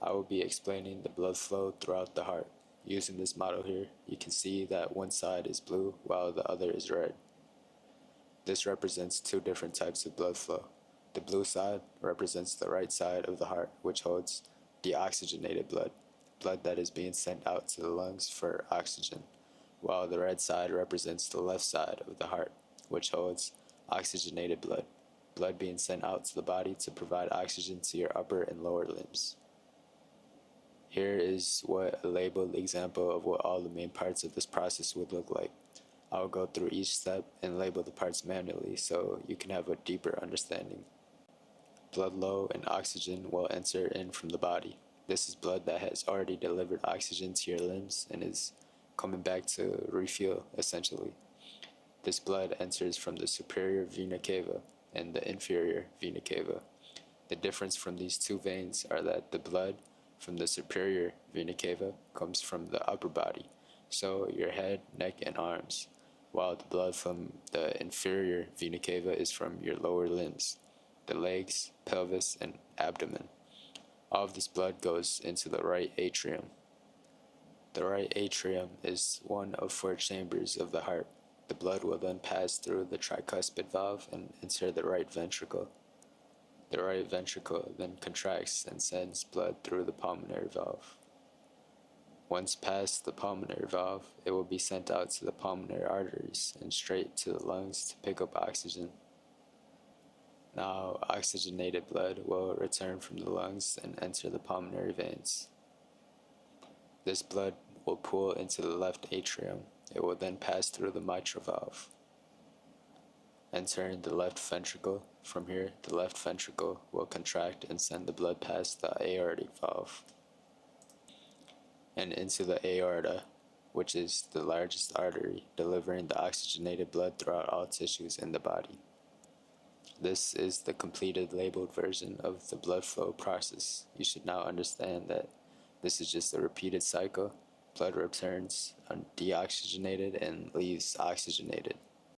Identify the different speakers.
Speaker 1: I will be explaining the blood flow throughout the heart. Using this model here, you can see that one side is blue while the other is red. This represents two different types of blood flow. The blue side represents the right side of the heart, which holds deoxygenated blood, blood that is being sent out to the lungs for oxygen, while the red side represents the left side of the heart, which holds oxygenated blood, blood being sent out to the body to provide oxygen to your upper and lower limbs. Here is what a labeled example of what all the main parts of this process would look like. I will go through each step and label the parts manually so you can have a deeper understanding. Blood low and oxygen will enter in from the body. This is blood that has already delivered oxygen to your limbs and is coming back to refuel, essentially. This blood enters from the superior vena cava and the inferior vena cava. The difference from these two veins are that the blood from the superior vena cava comes from the upper body, so your head, neck, and arms, while the blood from the inferior vena cava is from your lower limbs, the legs, pelvis, and abdomen. All of this blood goes into the right atrium. The right atrium is one of four chambers of the heart. The blood will then pass through the tricuspid valve and enter the right ventricle. The right ventricle then contracts and sends blood through the pulmonary valve. Once past the pulmonary valve, it will be sent out to the pulmonary arteries and straight to the lungs to pick up oxygen. Now, oxygenated blood will return from the lungs and enter the pulmonary veins. This blood will pool into the left atrium. It will then pass through the mitral valve, entering the left ventricle. From here, the left ventricle will contract and send the blood past the aortic valve and into the aorta, which is the largest artery, delivering the oxygenated blood throughout all tissues in the body. This is the completed labeled version of the blood flow process. You should now understand that this is just a repeated cycle. Blood returns deoxygenated and leaves oxygenated.